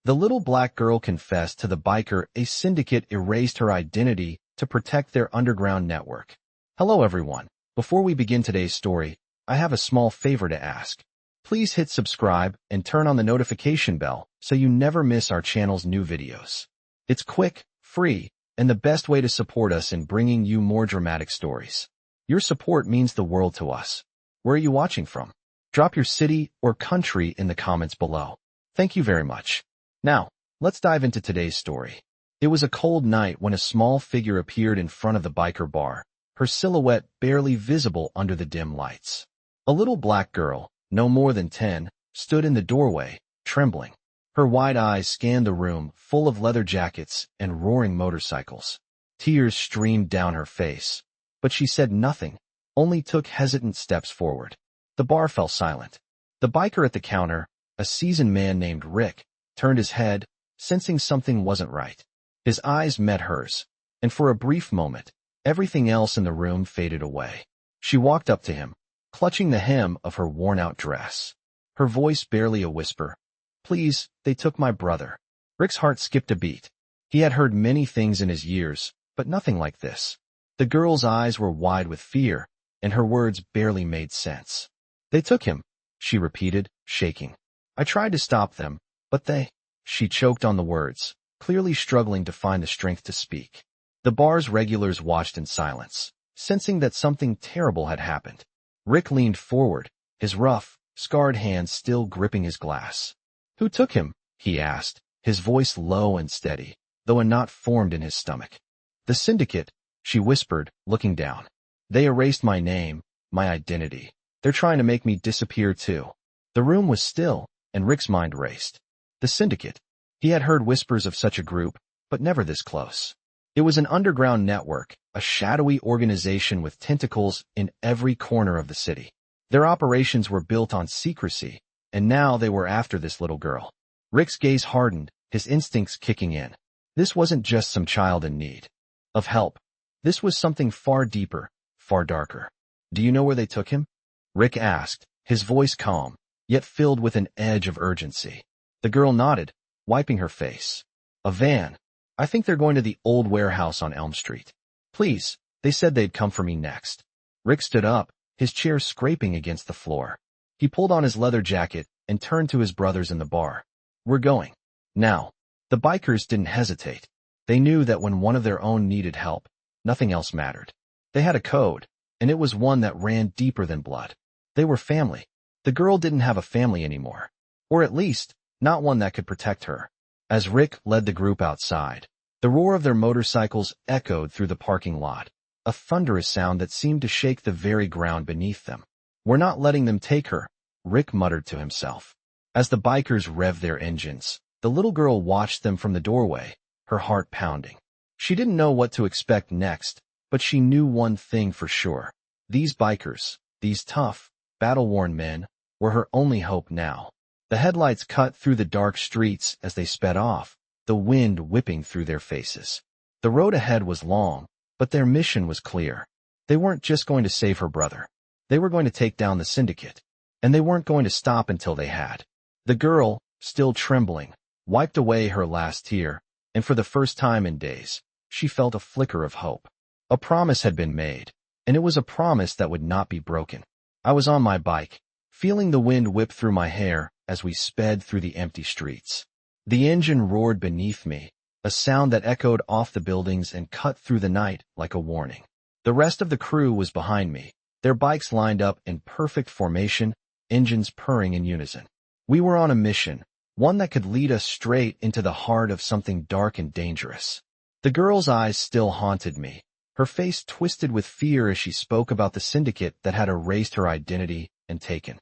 The little black girl confessed to the biker a syndicate erased her identity to protect their underground network. Hello everyone. Before we begin today's story, I have a small favor to ask. Please hit subscribe and turn on the notification bell so you never miss our channel's new videos. It's quick, free, and the best way to support us in bringing you more dramatic stories. Your support means the world to us. Where are you watching from? Drop your city or country in the comments below. Thank you very much. Now, let's dive into today's story. It was a cold night when a small figure appeared in front of the biker bar, her silhouette barely visible under the dim lights. A little black girl, no more than 10, stood in the doorway, trembling. Her wide eyes scanned the room, full of leather jackets and roaring motorcycles. Tears streamed down her face. But she said nothing, only took hesitant steps forward. The bar fell silent. The biker at the counter, a seasoned man named Rick, turned his head, sensing something wasn't right. His eyes met hers, and for a brief moment, everything else in the room faded away. She walked up to him, clutching the hem of her worn-out dress. Her voice barely a whisper. "Please, they took my brother." Rick's heart skipped a beat. He had heard many things in his years, but nothing like this. The girl's eyes were wide with fear, and her words barely made sense. "They took him," she repeated, shaking. "I tried to stop them, but they—" She choked on the words, clearly struggling to find the strength to speak. The bar's regulars watched in silence, sensing that something terrible had happened. Rick leaned forward, his rough, scarred hands still gripping his glass. "Who took him?" he asked, his voice low and steady, though a knot formed in his stomach. "The Syndicate," she whispered, looking down. "They erased my name, my identity. They're trying to make me disappear too." The room was still, and Rick's mind raced. The Syndicate. He had heard whispers of such a group, but never this close. It was an underground network, a shadowy organization with tentacles in every corner of the city. Their operations were built on secrecy, and now they were after this little girl. Rick's gaze hardened, his instincts kicking in. This wasn't just some child in need of help. This was something far deeper, far darker. "Do you know where they took him?" Rick asked, his voice calm, yet filled with an edge of urgency. The girl nodded, wiping her face. "A van. I think they're going to the old warehouse on Elm Street. Please, they said they'd come for me next." Rick stood up, his chair scraping against the floor. He pulled on his leather jacket and turned to his brothers in the bar. "We're going. Now." The bikers didn't hesitate. They knew that when one of their own needed help, nothing else mattered. They had a code, and it was one that ran deeper than blood. They were family. The girl didn't have a family anymore. Or at least, not one that could protect her. As Rick led the group outside, the roar of their motorcycles echoed through the parking lot, a thunderous sound that seemed to shake the very ground beneath them. "We're not letting them take her," Rick muttered to himself. As the bikers revved their engines, the little girl watched them from the doorway, her heart pounding. She didn't know what to expect next, but she knew one thing for sure. These bikers, these tough, battle-worn men, were her only hope now. The headlights cut through the dark streets as they sped off, the wind whipping through their faces. The road ahead was long, but their mission was clear. They weren't just going to save her brother. They were going to take down the Syndicate, and they weren't going to stop until they had. The girl, still trembling, wiped away her last tear, and for the first time in days, she felt a flicker of hope. A promise had been made, and it was a promise that would not be broken. I was on my bike, feeling the wind whip through my hair as we sped through the empty streets. The engine roared beneath me, a sound that echoed off the buildings and cut through the night like a warning. The rest of the crew was behind me, their bikes lined up in perfect formation, engines purring in unison. We were on a mission, one that could lead us straight into the heart of something dark and dangerous. The girl's eyes still haunted me, her face twisted with fear as she spoke about the Syndicate that had erased her identity and taken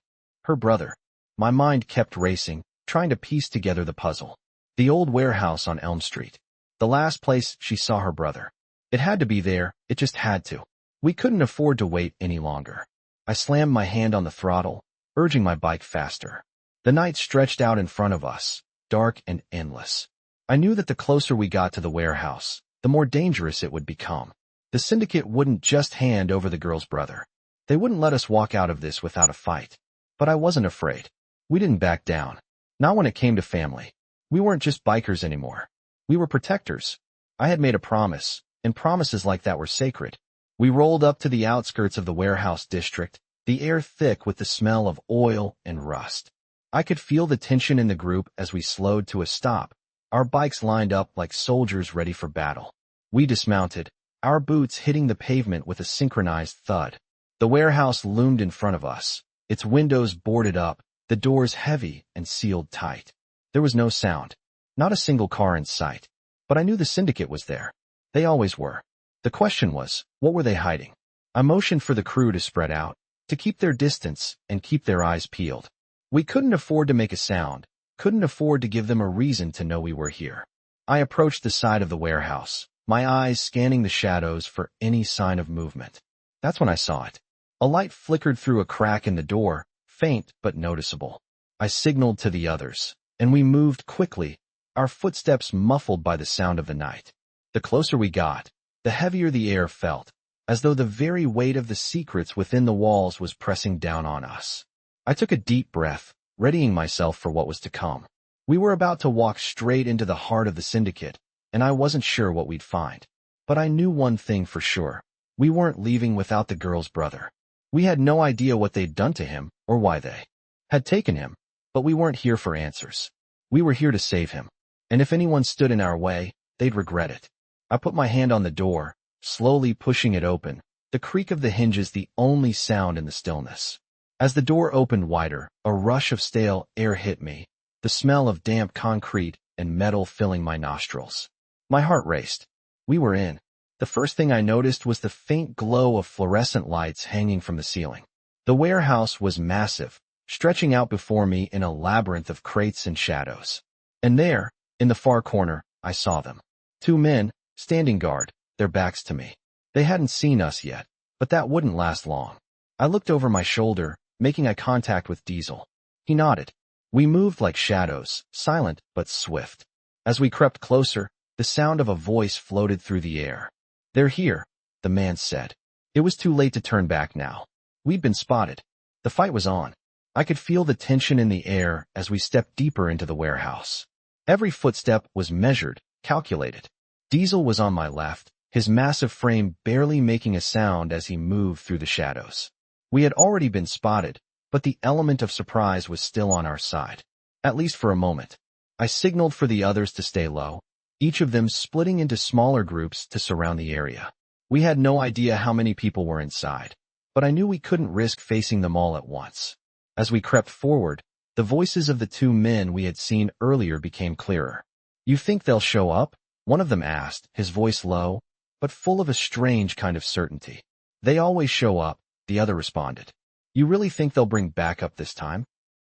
her brother. My mind kept racing, trying to piece together the puzzle. The old warehouse on Elm Street. The last place she saw her brother. It had to be there, it just had to. We couldn't afford to wait any longer. I slammed my hand on the throttle, urging my bike faster. The night stretched out in front of us, dark and endless. I knew that the closer we got to the warehouse, the more dangerous it would become. The Syndicate wouldn't just hand over the girl's brother. They wouldn't let us walk out of this without a fight. But I wasn't afraid. We didn't back down. Not when it came to family. We weren't just bikers anymore. We were protectors. I had made a promise, and promises like that were sacred. We rolled up to the outskirts of the warehouse district, the air thick with the smell of oil and rust. I could feel the tension in the group as we slowed to a stop, our bikes lined up like soldiers ready for battle. We dismounted, our boots hitting the pavement with a synchronized thud. The warehouse loomed in front of us, its windows boarded up, the doors heavy and sealed tight. There was no sound, not a single car in sight, but I knew the Syndicate was there. They always were. The question was, what were they hiding? I motioned for the crew to spread out, to keep their distance and keep their eyes peeled. We couldn't afford to make a sound, couldn't afford to give them a reason to know we were here. I approached the side of the warehouse, my eyes scanning the shadows for any sign of movement. That's when I saw it. A light flickered through a crack in the door, faint but noticeable. I signaled to the others, and we moved quickly, our footsteps muffled by the sound of the night. The closer we got, the heavier the air felt, as though the very weight of the secrets within the walls was pressing down on us. I took a deep breath, readying myself for what was to come. We were about to walk straight into the heart of the Syndicate, and I wasn't sure what we'd find. But I knew one thing for sure. We weren't leaving without the girl's brother. We had no idea what they'd done to him or why they had taken him, but we weren't here for answers. We were here to save him, and if anyone stood in our way, they'd regret it. I put my hand on the door, slowly pushing it open, the creak of the hinges the only sound in the stillness. As the door opened wider, a rush of stale air hit me, the smell of damp concrete and metal filling my nostrils. My heart raced. We were in. The first thing I noticed was the faint glow of fluorescent lights hanging from the ceiling. The warehouse was massive, stretching out before me in a labyrinth of crates and shadows. And there, in the far corner, I saw them. Two men, standing guard, their backs to me. They hadn't seen us yet, but that wouldn't last long. I looked over my shoulder, making eye contact with Diesel. He nodded. We moved like shadows, silent but swift. As we crept closer, the sound of a voice floated through the air. "They're here," the man said. It was too late to turn back now. We'd been spotted. The fight was on. I could feel the tension in the air as we stepped deeper into the warehouse. Every footstep was measured, calculated. Diesel was on my left, his massive frame barely making a sound as he moved through the shadows. We had already been spotted, but the element of surprise was still on our side. At least for a moment. I signaled for the others to stay low, each of them splitting into smaller groups to surround the area. We had no idea how many people were inside, but I knew we couldn't risk facing them all at once. As we crept forward, the voices of the two men we had seen earlier became clearer. "You think they'll show up?" one of them asked, his voice low, but full of a strange kind of certainty. "They always show up," the other responded. "You really think they'll bring backup this time?"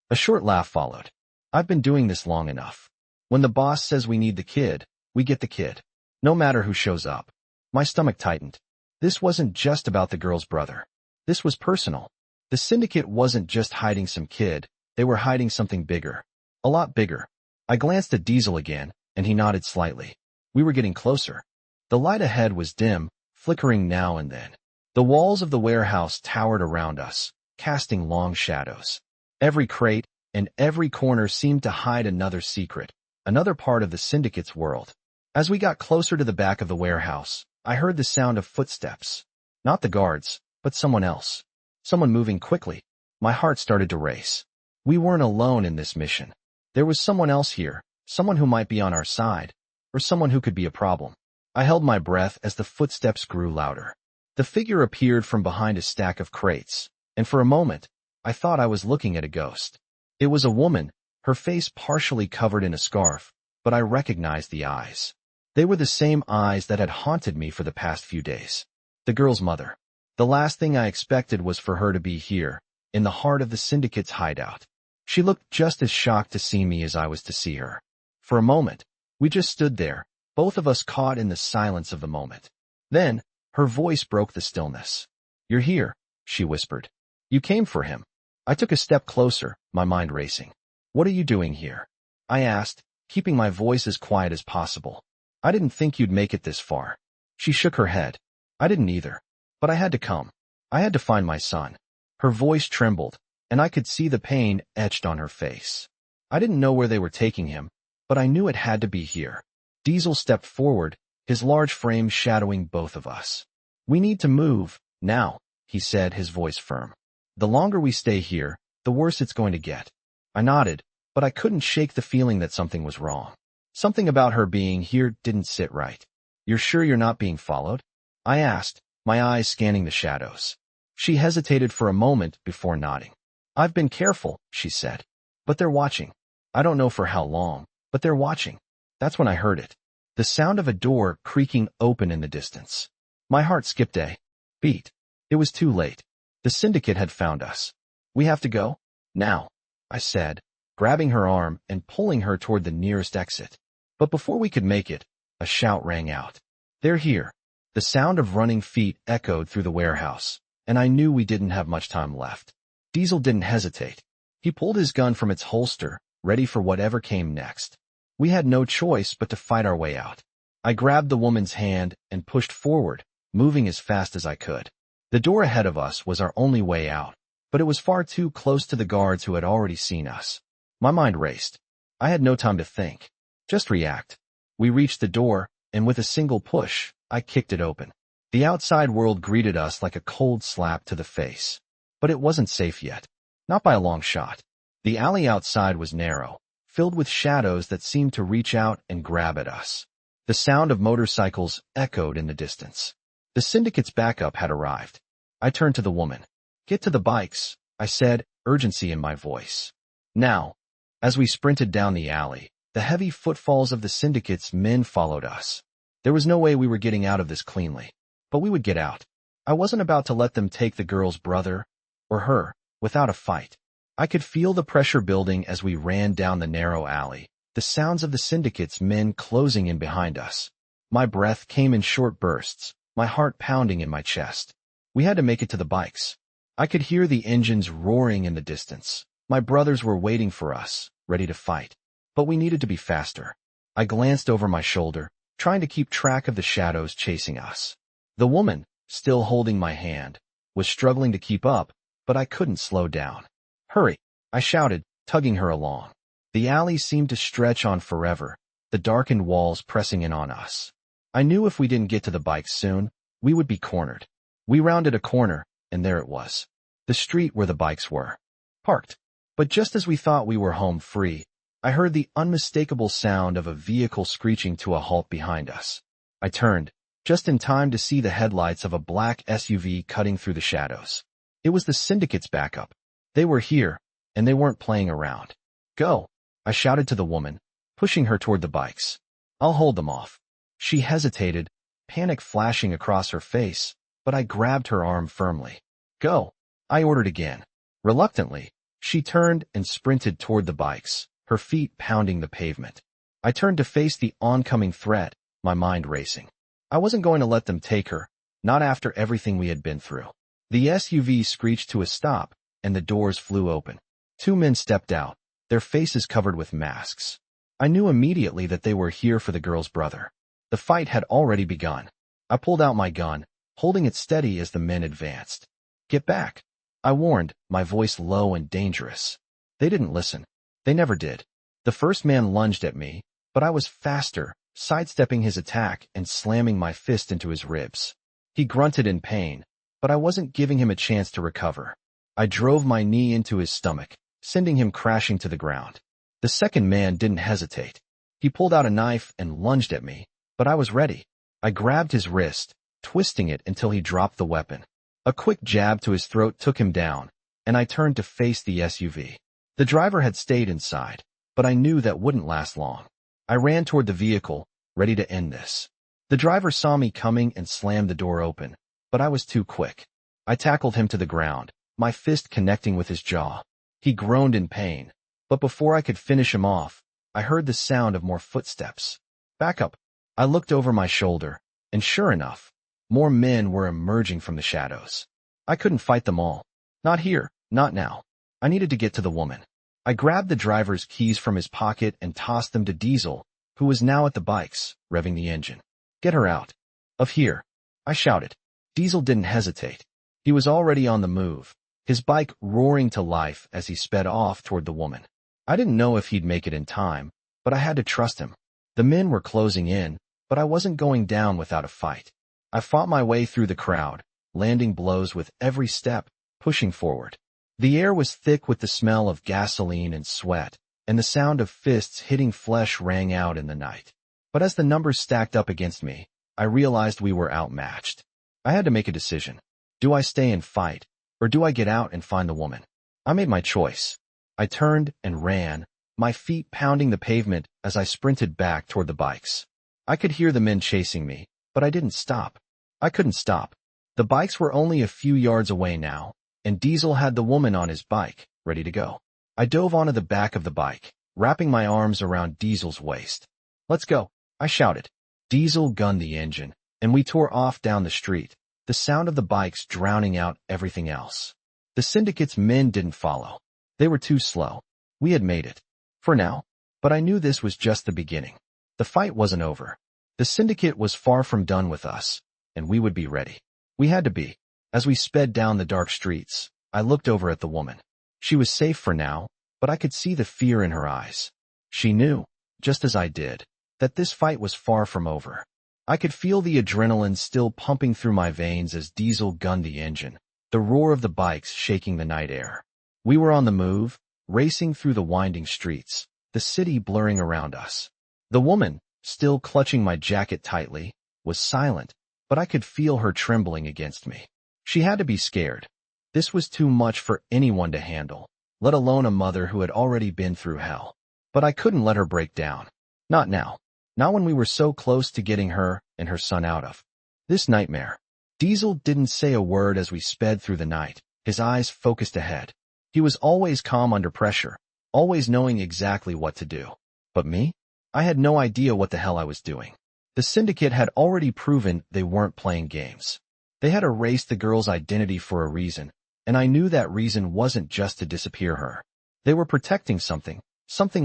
A short laugh followed. "I've been doing this long enough. When the boss says we need the kid, we get the kid. No matter who shows up." My stomach tightened. This wasn't just about the girl's brother. This was personal. The Syndicate wasn't just hiding some kid, they were hiding something bigger. A lot bigger. I glanced at Diesel again, and he nodded slightly. We were getting closer. The light ahead was dim, flickering now and then. The walls of the warehouse towered around us, casting long shadows. Every crate and every corner seemed to hide another secret, another part of the Syndicate's world. As we got closer to the back of the warehouse, I heard the sound of footsteps. Not the guards, but someone else. Someone moving quickly. My heart started to race. We weren't alone in this mission. There was someone else here, someone who might be on our side, or someone who could be a problem. I held my breath as the footsteps grew louder. The figure appeared from behind a stack of crates, and for a moment, I thought I was looking at a ghost. It was a woman, her face partially covered in a scarf, but I recognized the eyes. They were the same eyes that had haunted me for the past few days. The girl's mother. The last thing I expected was for her to be here, in the heart of the Syndicate's hideout. She looked just as shocked to see me as I was to see her. For a moment, we just stood there, both of us caught in the silence of the moment. Then, her voice broke the stillness. "You're here," she whispered. "You came for him." I took a step closer, my mind racing. "What are you doing here?" I asked, keeping my voice as quiet as possible. "I didn't think you'd make it this far." She shook her head. "I didn't either. But I had to come. I had to find my son." Her voice trembled, and I could see the pain etched on her face. "I didn't know where they were taking him, but I knew it had to be here. Diesel stepped forward, his large frame shadowing both of us. "We need to move, now," he said, his voice firm. "The longer we stay here, the worse it's going to get." I nodded, but I couldn't shake the feeling that something was wrong. Something about her being here didn't sit right. "You're sure you're not being followed?" I asked, my eyes scanning the shadows. She hesitated for a moment before nodding. "I've been careful," she said. "But they're watching. I don't know for how long, but they're watching." That's when I heard it. The sound of a door creaking open in the distance. My heart skipped a beat. It was too late. The Syndicate had found us. "We have to go? Now," I said, grabbing her arm and pulling her toward the nearest exit. But before we could make it, a shout rang out. "They're here." The sound of running feet echoed through the warehouse, and I knew we didn't have much time left. Diesel didn't hesitate. He pulled his gun from its holster, ready for whatever came next. We had no choice but to fight our way out. I grabbed the woman's hand and pushed forward, moving as fast as I could. The door ahead of us was our only way out, but it was far too close to the guards who had already seen us. My mind raced. I had no time to think, just react. We reached the door, and with a single push, I kicked it open. The outside world greeted us like a cold slap to the face. But it wasn't safe yet. Not by a long shot. The alley outside was narrow, filled with shadows that seemed to reach out and grab at us. The sound of motorcycles echoed in the distance. The Syndicate's backup had arrived. I turned to the woman. "Get to the bikes," I said, urgency in my voice. Now. As we sprinted down the alley, the heavy footfalls of the Syndicate's men followed us. There was no way we were getting out of this cleanly. But we would get out. I wasn't about to let them take the girl's brother, or her, without a fight. I could feel the pressure building as we ran down the narrow alley, the sounds of the Syndicate's men closing in behind us. My breath came in short bursts, my heart pounding in my chest. We had to make it to the bikes. I could hear the engines roaring in the distance. My brothers were waiting for us, ready to fight. But we needed to be faster. I glanced over my shoulder, trying to keep track of the shadows chasing us. The woman, still holding my hand, was struggling to keep up, but I couldn't slow down. "Hurry," I shouted, tugging her along. The alley seemed to stretch on forever, the darkened walls pressing in on us. I knew if we didn't get to the bikes soon, we would be cornered. We rounded a corner, and there it was. The street where the bikes were. Parked. But just as we thought we were home free, I heard the unmistakable sound of a vehicle screeching to a halt behind us. I turned, just in time to see the headlights of a black SUV cutting through the shadows. It was the Syndicate's backup. They were here, and they weren't playing around. "Go," I shouted to the woman, pushing her toward the bikes. "I'll hold them off." She hesitated, panic flashing across her face, but I grabbed her arm firmly. "Go," I ordered again. Reluctantly, she turned and sprinted toward the bikes, her feet pounding the pavement. I turned to face the oncoming threat, my mind racing. I wasn't going to let them take her, not after everything we had been through. The SUV screeched to a stop, and the doors flew open. Two men stepped out, their faces covered with masks. I knew immediately that they were here for the girl's brother. The fight had already begun. I pulled out my gun, holding it steady as the men advanced. "Get back," I warned, my voice low and dangerous. They didn't listen. They never did. The first man lunged at me, but I was faster, sidestepping his attack and slamming my fist into his ribs. He grunted in pain, but I wasn't giving him a chance to recover. I drove my knee into his stomach, sending him crashing to the ground. The second man didn't hesitate. He pulled out a knife and lunged at me, but I was ready. I grabbed his wrist, twisting it until he dropped the weapon. A quick jab to his throat took him down, and I turned to face the SUV. The driver had stayed inside, but I knew that wouldn't last long. I ran toward the vehicle, ready to end this. The driver saw me coming and slammed the door open, but I was too quick. I tackled him to the ground, my fist connecting with his jaw. He groaned in pain, but before I could finish him off, I heard the sound of more footsteps. "Back up." I looked over my shoulder, and sure enough, more men were emerging from the shadows. I couldn't fight them all. Not here, not now. I needed to get to the woman. I grabbed the driver's keys from his pocket and tossed them to Diesel, who was now at the bikes, revving the engine. "Get her out of here," I shouted. Diesel didn't hesitate. He was already on the move, his bike roaring to life as he sped off toward the woman. I didn't know if he'd make it in time, but I had to trust him. The men were closing in, but I wasn't going down without a fight. I fought my way through the crowd, landing blows with every step, pushing forward. The air was thick with the smell of gasoline and sweat, and the sound of fists hitting flesh rang out in the night. But as the numbers stacked up against me, I realized we were outmatched. I had to make a decision. Do I stay and fight, or do I get out and find the woman? I made my choice. I turned and ran, my feet pounding the pavement as I sprinted back toward the bikes. I could hear the men chasing me, but I didn't stop. I couldn't stop. The bikes were only a few yards away now, and Diesel had the woman on his bike, ready to go. I dove onto the back of the bike, wrapping my arms around Diesel's waist. "Let's go," I shouted. Diesel gunned the engine, and we tore off down the street, the sound of the bikes drowning out everything else. The Syndicate's men didn't follow. They were too slow. We had made it. For now. But I knew this was just the beginning. The fight wasn't over. The Syndicate was far from done with us, and we would be ready. We had to be. As we sped down the dark streets, I looked over at the woman. She was safe for now, but I could see the fear in her eyes. She knew, just as I did, that this fight was far from over. I could feel the adrenaline still pumping through my veins as Diesel gunned the engine, the roar of the bikes shaking the night air. We were on the move, racing through the winding streets, the city blurring around us. The woman, still clutching my jacket tightly, was silent, but I could feel her trembling against me. She had to be scared. This was too much for anyone to handle, let alone a mother who had already been through hell. But I couldn't let her break down. Not now. Not when we were so close to getting her and her son out of this nightmare. Diesel didn't say a word as we sped through the night, his eyes focused ahead. He was always calm under pressure, always knowing exactly what to do. But me? I had no idea what the hell I was doing. The Syndicate had already proven they weren't playing games. They had erased the girl's identity for a reason, and I knew that reason wasn't just to disappear her. They were protecting something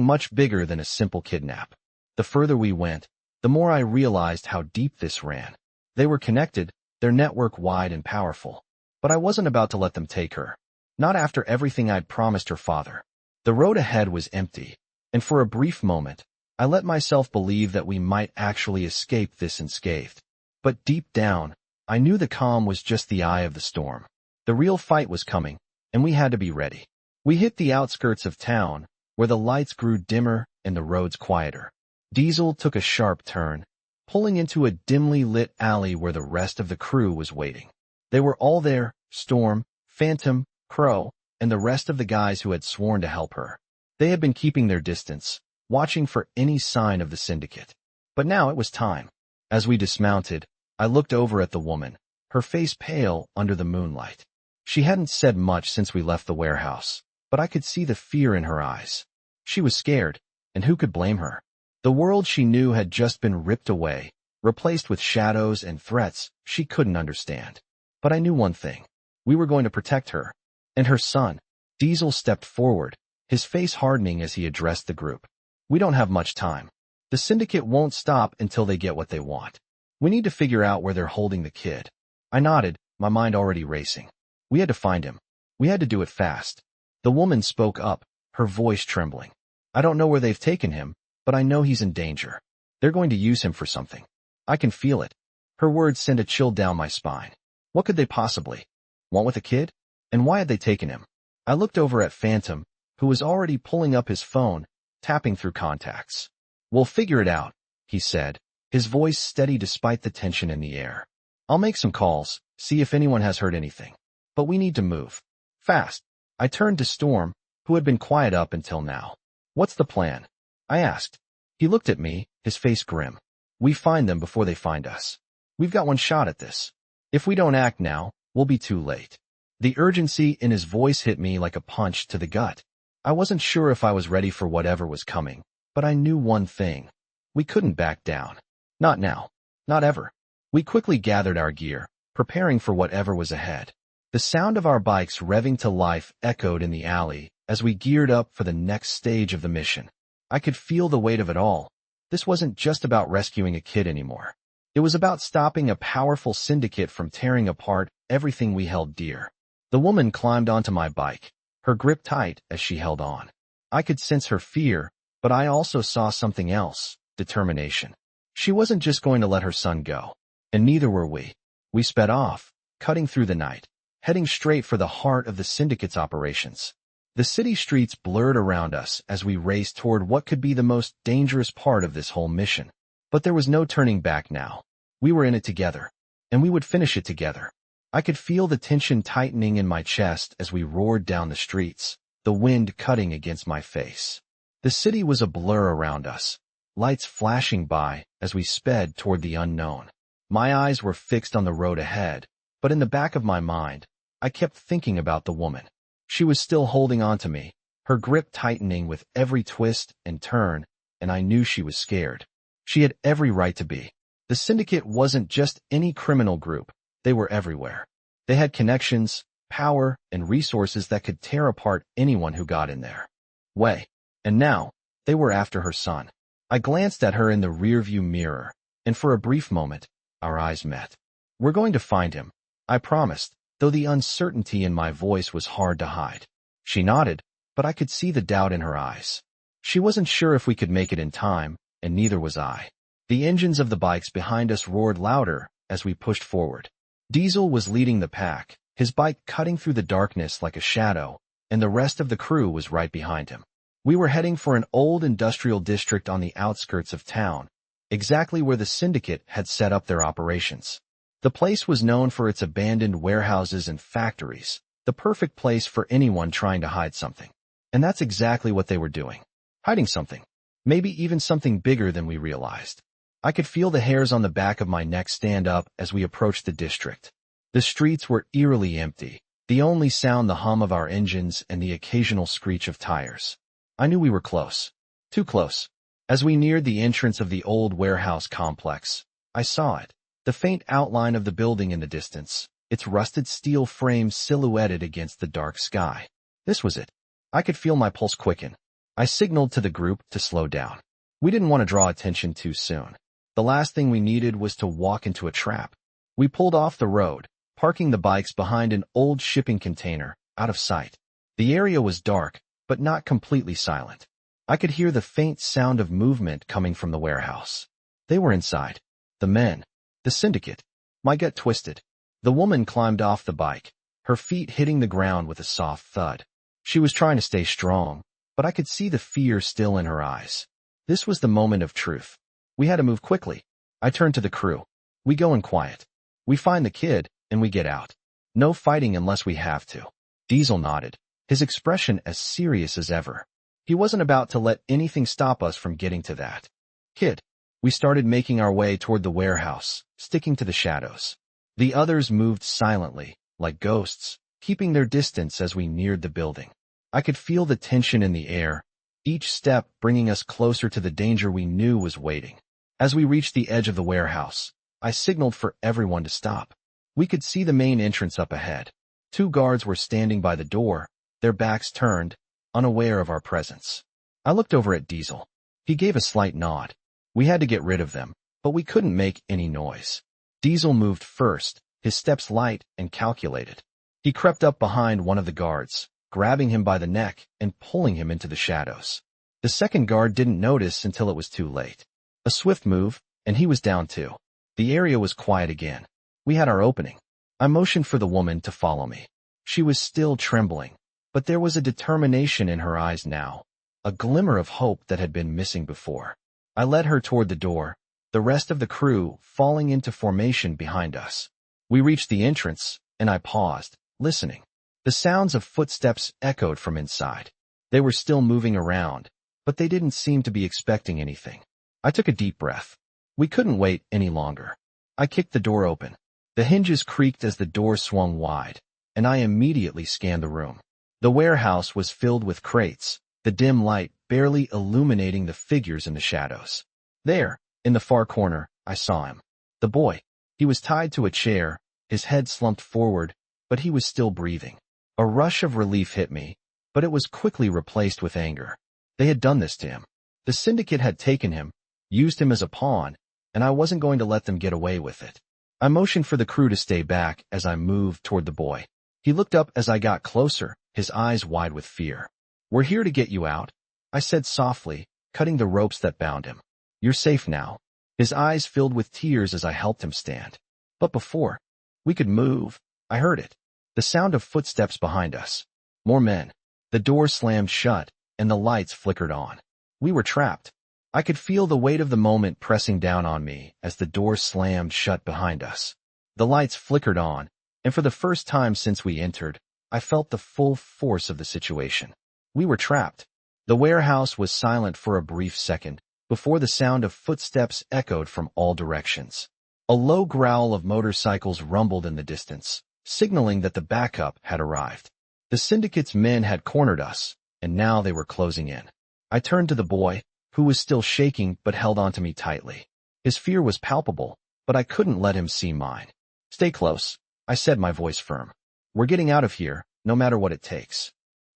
much bigger than a simple kidnap. The further we went, the more I realized how deep this ran. They were connected, their network wide and powerful. But I wasn't about to let them take her. Not after everything I'd promised her father. The road ahead was empty, and for a brief moment, I let myself believe that we might actually escape this unscathed. But deep down, I knew the calm was just the eye of the storm. The real fight was coming, and we had to be ready. We hit the outskirts of town, where the lights grew dimmer and the roads quieter. Diesel took a sharp turn, pulling into a dimly lit alley where the rest of the crew was waiting. They were all there, Storm, Phantom, Crow, and the rest of the guys who had sworn to help her. They had been keeping their distance, watching for any sign of the Syndicate. But now it was time. As we dismounted, I looked over at the woman, her face pale under the moonlight. She hadn't said much since we left the warehouse, but I could see the fear in her eyes. She was scared, and who could blame her? The world she knew had just been ripped away, replaced with shadows and threats she couldn't understand. But I knew one thing. We were going to protect her. And her son. Diesel stepped forward, his face hardening as he addressed the group. "We don't have much time. The Syndicate won't stop until they get what they want. We need to figure out where they're holding the kid." I nodded, my mind already racing. We had to find him. We had to do it fast. The woman spoke up, her voice trembling. "I don't know where they've taken him, but I know he's in danger. They're going to use him for something. I can feel it." Her words sent a chill down my spine. What could they possibly want with a kid? And why had they taken him? I looked over at Phantom, who was already pulling up his phone, tapping through contacts. "We'll figure it out," he said, his voice steady despite the tension in the air. "I'll make some calls, see if anyone has heard anything. But we need to move. Fast." I turned to Storm, who had been quiet up until now. "What's the plan?" I asked. He looked at me, his face grim. "We find them before they find us. We've got one shot at this. If we don't act now, we'll be too late." The urgency in his voice hit me like a punch to the gut. I wasn't sure if I was ready for whatever was coming, but I knew one thing. We couldn't back down. Not now. Not ever. We quickly gathered our gear, preparing for whatever was ahead. The sound of our bikes revving to life echoed in the alley as we geared up for the next stage of the mission. I could feel the weight of it all. This wasn't just about rescuing a kid anymore. It was about stopping a powerful Syndicate from tearing apart everything we held dear. The woman climbed onto my bike, her grip tight as she held on. I could sense her fear, But I also saw something else, determination. She wasn't just going to let her son go. And neither were we. We sped off, cutting through the night, heading straight for the heart of the Syndicate's operations. The city streets blurred around us as we raced toward what could be the most dangerous part of this whole mission. But there was no turning back now. We were in it together, and we would finish it together. I could feel the tension tightening in my chest as we roared down the streets, the wind cutting against my face. The city was a blur around us, lights flashing by as we sped toward the unknown. My eyes were fixed on the road ahead, but in the back of my mind, I kept thinking about the woman. She was still holding on to me, her grip tightening with every twist and turn, and I knew she was scared. She had every right to be. The Syndicate wasn't just any criminal group. They were everywhere. They had connections, power, and resources that could tear apart anyone who got in their way. And now, they were after her son. I glanced at her in the rearview mirror, and for a brief moment, our eyes met. We're going to find him, I promised, though the uncertainty in my voice was hard to hide. She nodded, but I could see the doubt in her eyes. She wasn't sure if we could make it in time, and neither was I. The engines of the bikes behind us roared louder as we pushed forward. Diesel was leading the pack, his bike cutting through the darkness like a shadow, and the rest of the crew was right behind him. We were heading for an old industrial district on the outskirts of town, exactly where the Syndicate had set up their operations. The place was known for its abandoned warehouses and factories, the perfect place for anyone trying to hide something. And that's exactly what they were doing. Hiding something. Maybe even something bigger than we realized. I could feel the hairs on the back of my neck stand up as we approached the district. The streets were eerily empty, the only sound the hum of our engines and the occasional screech of tires. I knew we were close. Too close. As we neared the entrance of the old warehouse complex, I saw it. The faint outline of the building in the distance, its rusted steel frame silhouetted against the dark sky. This was it. I could feel my pulse quicken. I signaled to the group to slow down. We didn't want to draw attention too soon. The last thing we needed was to walk into a trap. We pulled off the road, parking the bikes behind an old shipping container, out of sight. The area was dark, but not completely silent. I could hear the faint sound of movement coming from the warehouse. They were inside. The men. The Syndicate. My gut twisted. The woman climbed off the bike, her feet hitting the ground with a soft thud. She was trying to stay strong, but I could see the fear still in her eyes. This was the moment of truth. We had to move quickly. I turned to the crew. We go in quiet. We find the kid, and we get out. No fighting unless we have to. Diesel nodded, his expression as serious as ever. He wasn't about to let anything stop us from getting to that kid. We started making our way toward the warehouse, sticking to the shadows. The others moved silently, like ghosts, keeping their distance as we neared the building. I could feel the tension in the air, each step bringing us closer to the danger we knew was waiting. As we reached the edge of the warehouse, I signaled for everyone to stop. We could see the main entrance up ahead. 2 guards were standing by the door, their backs turned, unaware of our presence. I looked over at Diesel. He gave a slight nod. We had to get rid of them, but we couldn't make any noise. Diesel moved first, his steps light and calculated. He crept up behind one of the guards, grabbing him by the neck and pulling him into the shadows. The second guard didn't notice until it was too late. A swift move, and he was down too. The area was quiet again. We had our opening. I motioned for the woman to follow me. She was still trembling, but there was a determination in her eyes now, a glimmer of hope that had been missing before. I led her toward the door, the rest of the crew falling into formation behind us. We reached the entrance, and I paused, listening. The sounds of footsteps echoed from inside. They were still moving around, but they didn't seem to be expecting anything. I took a deep breath. We couldn't wait any longer. I kicked the door open. The hinges creaked as the door swung wide, and I immediately scanned the room. The warehouse was filled with crates, the dim light barely illuminating the figures in the shadows. There, in the far corner, I saw him. The boy. He was tied to a chair, his head slumped forward, but he was still breathing. A rush of relief hit me, but it was quickly replaced with anger. They had done this to him. The Syndicate had taken him, used him as a pawn, and I wasn't going to let them get away with it. I motioned for the crew to stay back as I moved toward the boy. He looked up as I got closer, his eyes wide with fear. "We're here to get you out," I said softly, cutting the ropes that bound him. "You're safe now." His eyes filled with tears as I helped him stand. But before we could move, I heard it. The sound of footsteps behind us. More men. The door slammed shut, and the lights flickered on. We were trapped. I could feel the weight of the moment pressing down on me as the door slammed shut behind us. The lights flickered on, and for the first time since we entered, I felt the full force of the situation. We were trapped. The warehouse was silent for a brief second, before the sound of footsteps echoed from all directions. A low growl of motorcycles rumbled in the distance, signaling that the backup had arrived. The Syndicate's men had cornered us, and now they were closing in. I turned to the boy, who was still shaking but held onto me tightly. His fear was palpable, but I couldn't let him see mine. "Stay close," I said, my voice firm. "We're getting out of here, no matter what it takes."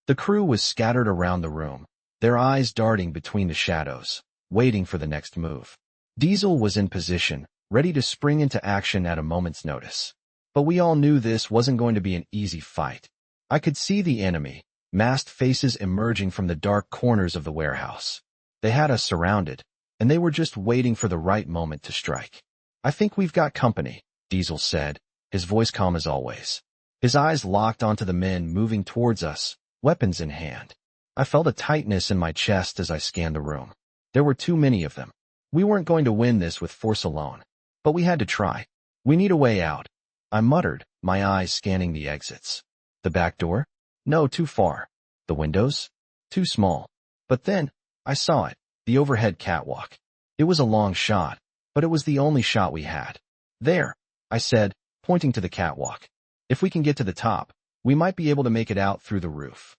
The crew was scattered around the room, their eyes darting between the shadows, waiting for the next move. Diesel was in position, ready to spring into action at a moment's notice. But we all knew this wasn't going to be an easy fight. I could see the enemy, masked faces emerging from the dark corners of the warehouse. They had us surrounded, and they were just waiting for the right moment to strike. "I think we've got company," Diesel said, his voice calm as always. His eyes locked onto the men moving towards us, weapons in hand. I felt a tightness in my chest as I scanned the room. There were too many of them. We weren't going to win this with force alone. But we had to try. "We need a way out," I muttered, my eyes scanning the exits. The back door? No, too far. The windows? Too small. But then, I saw it, the overhead catwalk. It was a long shot, but it was the only shot we had. "There," I said, pointing to the catwalk. "If we can get to the top, we might be able to make it out through the roof."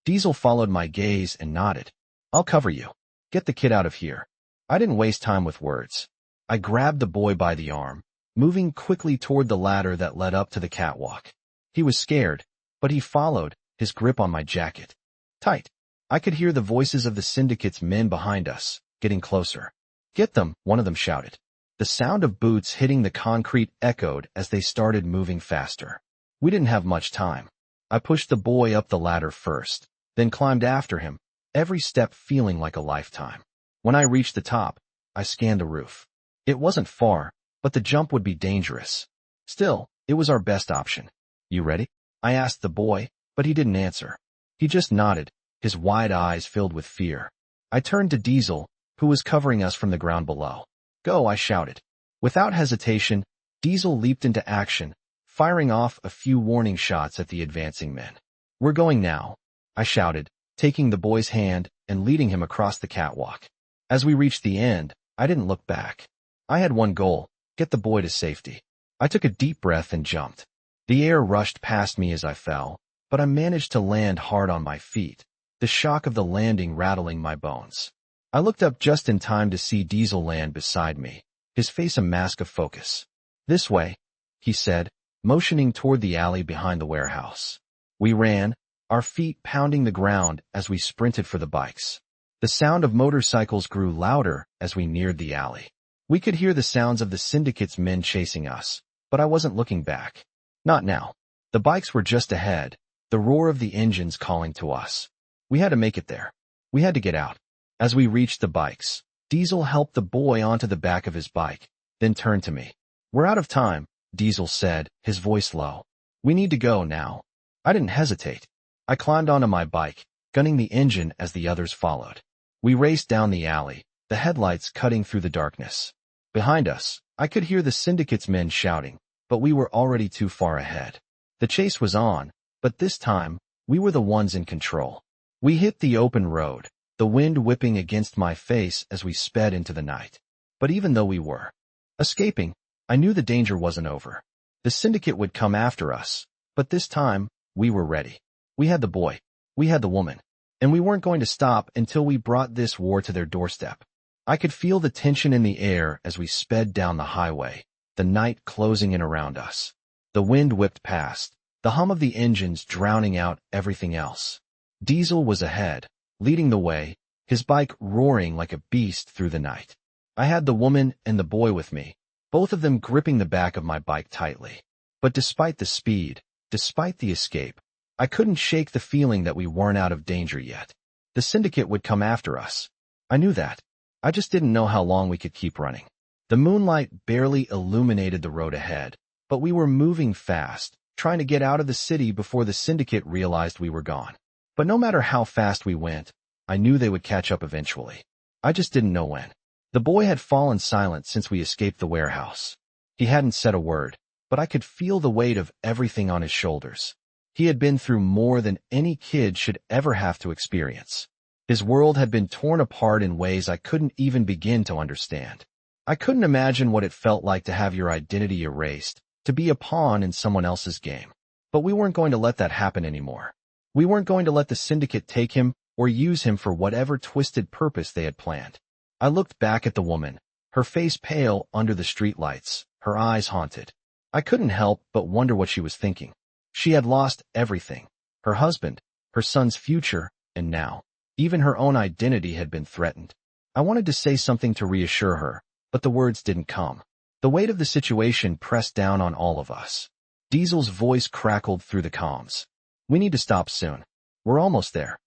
Diesel followed my gaze and nodded. "I'll cover you. Get the kid out of here." I didn't waste time with words. I grabbed the boy by the arm, moving quickly toward the ladder that led up to the catwalk. He was scared, but he followed, his grip on my jacket tight. I could hear the voices of the Syndicate's men behind us, getting closer. "Get them," one of them shouted. The sound of boots hitting the concrete echoed as they started moving faster. We didn't have much time. I pushed the boy up the ladder first, then climbed after him, every step feeling like a lifetime. When I reached the top, I scanned the roof. It wasn't far, but the jump would be dangerous. Still, it was our best option. "You ready?" I asked the boy, but he didn't answer. He just nodded, his wide eyes filled with fear. I turned to Diesel, who was covering us from the ground below. "Go," I shouted. Without hesitation, Diesel leaped into action, firing off a few warning shots at the advancing men. "We're going now," I shouted, taking the boy's hand and leading him across the catwalk. As we reached the end, I didn't look back. I had one goal: get the boy to safety. I took a deep breath and jumped. The air rushed past me as I fell, but I managed to land hard on my feet, the shock of the landing rattling my bones. I looked up just in time to see Diesel land beside me, his face a mask of focus. "This way," he said, motioning toward the alley behind the warehouse. We ran, our feet pounding the ground as we sprinted for the bikes. The sound of motorcycles grew louder as we neared the alley. We could hear the sounds of the Syndicate's men chasing us, but I wasn't looking back. Not now. The bikes were just ahead, the roar of the engines calling to us. We had to make it there. We had to get out. As we reached the bikes, Diesel helped the boy onto the back of his bike, then turned to me. "We're out of time," Diesel said, his voice low. "We need to go now." I didn't hesitate. I climbed onto my bike, gunning the engine as the others followed. We raced down the alley, the headlights cutting through the darkness. Behind us, I could hear the Syndicate's men shouting, but we were already too far ahead. The chase was on, but this time, we were the ones in control. We hit the open road, the wind whipping against my face as we sped into the night. But even though we were escaping, I knew the danger wasn't over. The Syndicate would come after us, but this time, we were ready. We had the boy, we had the woman, and we weren't going to stop until we brought this war to their doorstep. I could feel the tension in the air as we sped down the highway, the night closing in around us. The wind whipped past, the hum of the engines drowning out everything else. Diesel was ahead, leading the way, his bike roaring like a beast through the night. I had the woman and the boy with me, both of them gripping the back of my bike tightly. But despite the speed, despite the escape, I couldn't shake the feeling that we weren't out of danger yet. The Syndicate would come after us. I knew that. I just didn't know how long we could keep running. The moonlight barely illuminated the road ahead, but we were moving fast, trying to get out of the city before the Syndicate realized we were gone. But no matter how fast we went, I knew they would catch up eventually. I just didn't know when. The boy had fallen silent since we escaped the warehouse. He hadn't said a word, but I could feel the weight of everything on his shoulders. He had been through more than any kid should ever have to experience. His world had been torn apart in ways I couldn't even begin to understand. I couldn't imagine what it felt like to have your identity erased, to be a pawn in someone else's game. But we weren't going to let that happen anymore. We weren't going to let the Syndicate take him or use him for whatever twisted purpose they had planned. I looked back at the woman, her face pale under the streetlights, her eyes haunted. I couldn't help but wonder what she was thinking. She had lost everything. Her husband, her son's future, and now, even her own identity had been threatened. I wanted to say something to reassure her, but the words didn't come. The weight of the situation pressed down on all of us. Diesel's voice crackled through the comms. We need to stop soon. We're almost there.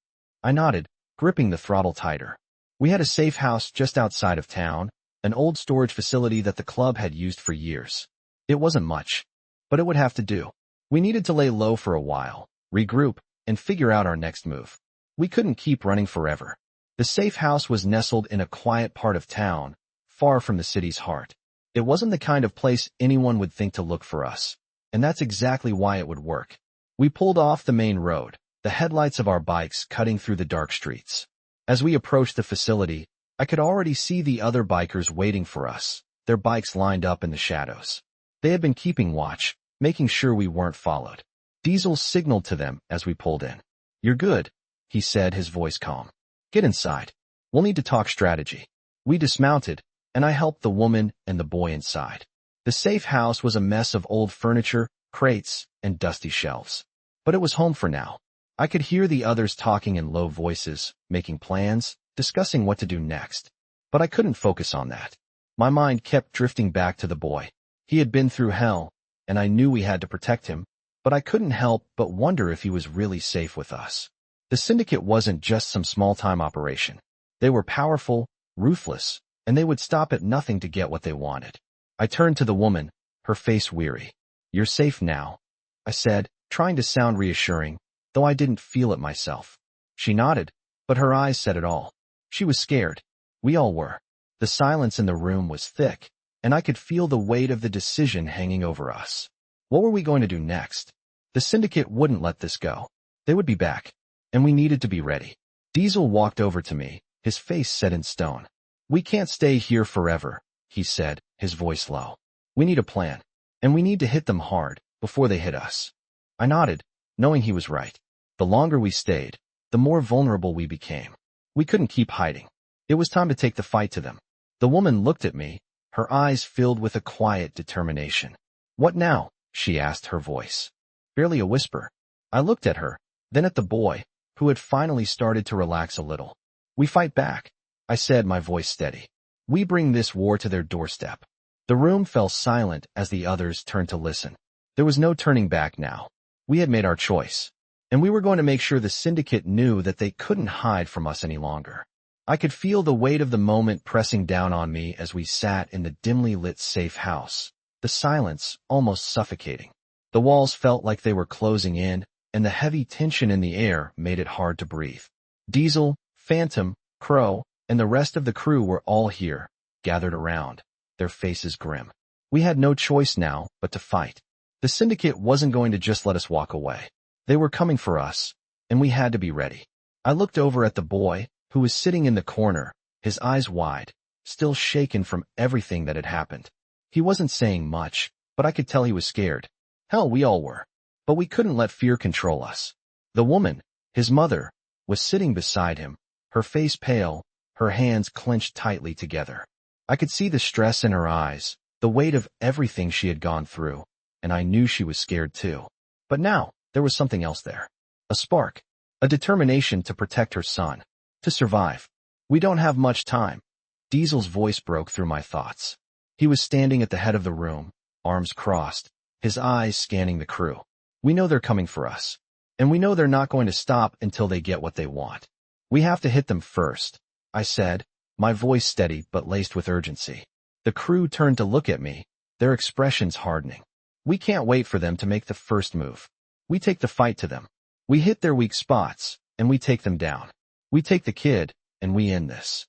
I nodded, gripping the throttle tighter. We had a safe house just outside of town, an old storage facility that the club had used for years. It wasn't much, but it would have to do. We needed to lay low for a while, regroup, and figure out our next move. We couldn't keep running forever. The safe house was nestled in a quiet part of town, far from the city's heart. It wasn't the kind of place anyone would think to look for us, and that's exactly why it would work. We pulled off the main road, the headlights of our bikes cutting through the dark streets. As we approached the facility, I could already see the other bikers waiting for us, their bikes lined up in the shadows. They had been keeping watch, making sure we weren't followed. Diesel signaled to them as we pulled in. You're good, he said, his voice calm. Get inside. We'll need to talk strategy. We dismounted, and I helped the woman and the boy inside. The safe house was a mess of old furniture, crates, and dusty shelves. But it was home for now. I could hear the others talking in low voices, making plans, discussing what to do next. But I couldn't focus on that. My mind kept drifting back to the boy. He had been through hell, and I knew we had to protect him, but I couldn't help but wonder if he was really safe with us. The Syndicate wasn't just some small-time operation. They were powerful, ruthless, and they would stop at nothing to get what they wanted. I turned to the woman, her face weary. You're safe now, I said, trying to sound reassuring, though I didn't feel it myself. She nodded, but her eyes said it all. She was scared. We all were. The silence in the room was thick, and I could feel the weight of the decision hanging over us. What were we going to do next? The Syndicate wouldn't let this go. They would be back, and we needed to be ready. Diesel walked over to me, his face set in stone. We can't stay here forever, he said, his voice low. We need a plan, and we need to hit them hard, before they hit us. I nodded, knowing he was right. The longer we stayed, the more vulnerable we became. We couldn't keep hiding. It was time to take the fight to them. The woman looked at me, her eyes filled with a quiet determination. What now? She asked, her voice barely a whisper. I looked at her, then at the boy, who had finally started to relax a little. We fight back, I said, my voice steady. We bring this war to their doorstep. The room fell silent as the others turned to listen. There was no turning back now. We had made our choice, and we were going to make sure the Syndicate knew that they couldn't hide from us any longer. I could feel the weight of the moment pressing down on me as we sat in the dimly lit safe house, the silence almost suffocating. The walls felt like they were closing in, and the heavy tension in the air made it hard to breathe. Diesel, Phantom, Crow, and the rest of the crew were all here, gathered around, their faces grim. We had no choice now but to fight. The Syndicate wasn't going to just let us walk away. They were coming for us, and we had to be ready. I looked over at the boy, who was sitting in the corner, his eyes wide, still shaken from everything that had happened. He wasn't saying much, but I could tell he was scared. Hell, we all were. But we couldn't let fear control us. The woman, his mother, was sitting beside him, her face pale, her hands clenched tightly together. I could see the stress in her eyes, the weight of everything she had gone through, and I knew she was scared too. But now, there was something else there. A spark, a determination to protect her son, to survive. We don't have much time. Diesel's voice broke through my thoughts. He was standing at the head of the room, arms crossed, his eyes scanning the crew. We know they're coming for us, and we know they're not going to stop until they get what they want. We have to hit them first, I said, my voice steady but laced with urgency. The crew turned to look at me, their expressions hardening. We can't wait for them to make the first move. We take the fight to them. We hit their weak spots, and we take them down. We take the kid, and we end this.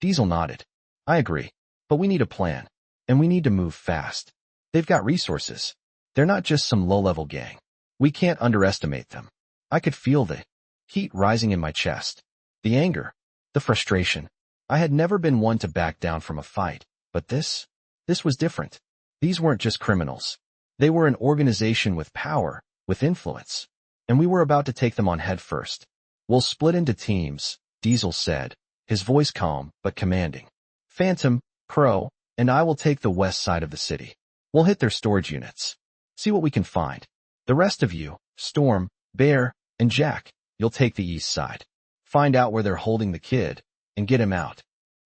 Diesel nodded. I agree. But we need a plan. And we need to move fast. They've got resources. They're not just some low-level gang. We can't underestimate them. I could feel the heat rising in my chest. The anger. The frustration. I had never been one to back down from a fight. But this was different. These weren't just criminals. They were an organization with power, with influence. And we were about to take them on head first. We'll split into teams, Diesel said, his voice calm but commanding. Phantom, Crow, and I will take the west side of the city. We'll hit their storage units. See what we can find. The rest of you, Storm, Bear, and Jack, you'll take the east side. Find out where they're holding the kid, and get him out.